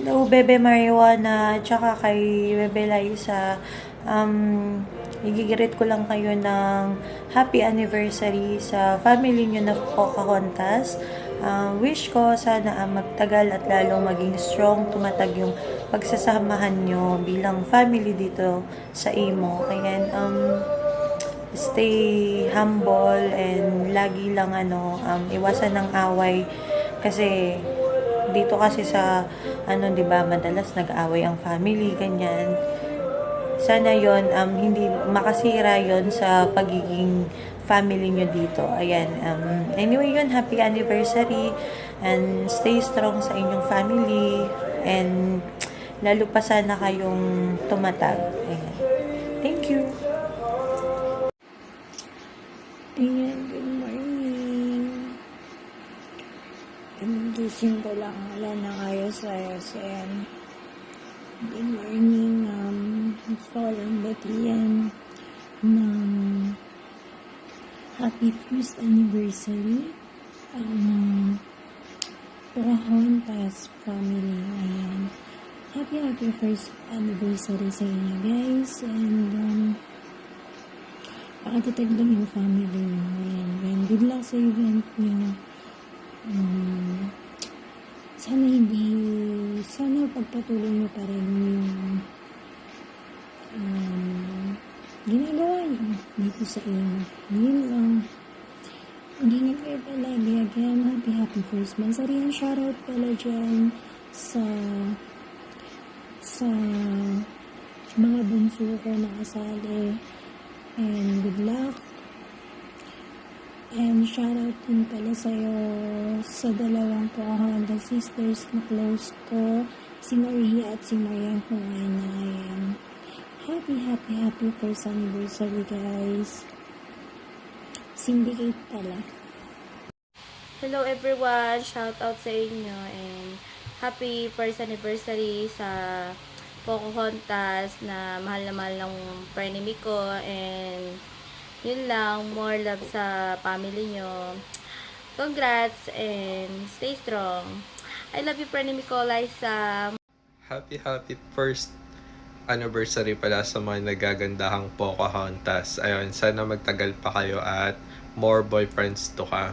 Hello, Bebe Marijuana, tsaka kay Bebe Liza. Igigirit ko lang kayo ng happy anniversary sa family nyo na Pocahontas. Wish ko sana magtagal at lalong maging strong, tumatag yung pagsasamahan nyo bilang family dito sa Imo. Ayan, stay humble and lagi lang iwasan ng away kasi dito kasi sa 'di ba, madalas nag-aaway ang family ganyan. Sana 'yon hindi makasira 'yon sa pagiging family nyo dito. Ayan, anyway 'yon, happy anniversary and stay strong sa inyong family and lalo pa sana kayong tumatag. Ayan. Thank you. Ayan, good morning. Gising ko lang, wala na kayo sa SM. Good morning, gusto ko lang batiyan ng happy first anniversary. Pocahontas family, ayan. Happy first anniversary sa inyo guys. And pakatatag lang yung family nyo. Ayan, and good luck sa event nyo. Sana pagpatuloy nyo pa rin yung ginagawa nyo dito sa inyo. Yun lang. Ingat kayo palagi. Again, happy first monthsary. And shoutout pala dyan sa mga bunso ko na kasali. And good luck. And shoutout din pala sa'yo sa dalawang Pocahontas sisters na close ko, si Maria at si Marian Juana. Ayan. Happy first anniversary guys. Syndicate pala. Hello everyone, shoutout sa inyo and happy first anniversary sa Pocahontas na mahal ng frenemy ko, and yun lang, more love sa family nyo. Congrats and stay strong. I love you, frenemy ko, Liza. Happy first anniversary pala sa mga nagagandahang Pocahontas. Ayun, sana magtagal pa kayo at more boyfriends to ka.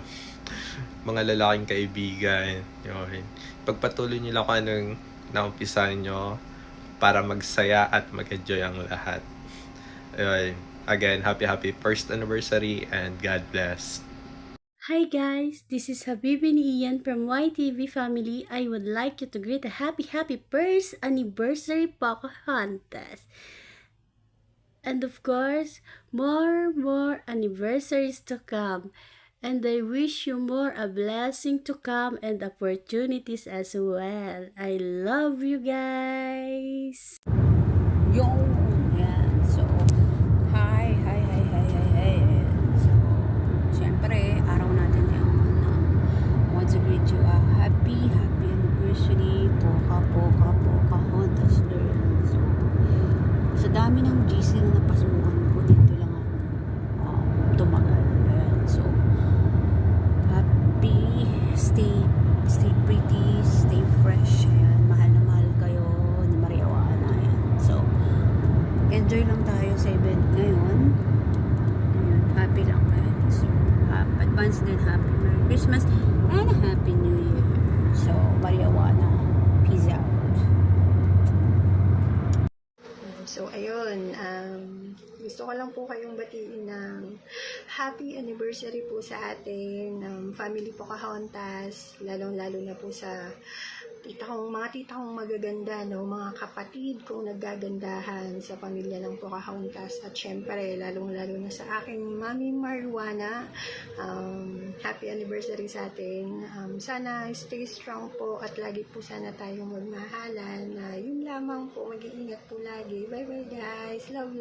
Mga lalaking kaibigan. Yun. Pagpatuloy nyo lang kung anong naumpisahan nyo para magsaya at mag-enjoy ang lahat. Ayun. Again, happy first anniversary and God bless. Hi guys, this is Habibi ni Ian from YTV family. I would like you to greet a happy first anniversary Pocahontas. And of course, more anniversaries to come. And I wish you more a blessing to come and opportunities as well. I love you guys. Yung, yan. So, hi. So, syempre, araw natin yung want to greet you a happy anniversary, Pocahontas girl. So, sa dami ng GC na napasukan ko, dito lang ako tumagal. Ayan. So, happy, stay pretty, stay fresh. Ayan, mahal na mahal kayo ni Marijuana. Ayan. So, enjoy lang tayo sa event ngayon. Ayan, happy lang kayo. So, advance din happy Merry Christmas and Happy New Year. So, Marijuana, peace out. So, ayun, gusto ko lang po kayong batiin ng happy anniversary po sa atin, family Pocahontas, lalong-lalo na po sa mga tita kong magaganda, no? Mga kapatid kong naggagandahan sa pamilya ng Pocahontas, at syempre, lalong-lalo na sa aking Mami Marijuana. Happy anniversary sa atin. Sana stay strong po at lagi po sana tayong magmahalan. Yun lamang po, mag-iingat po lagi. Bye-bye guys. Love.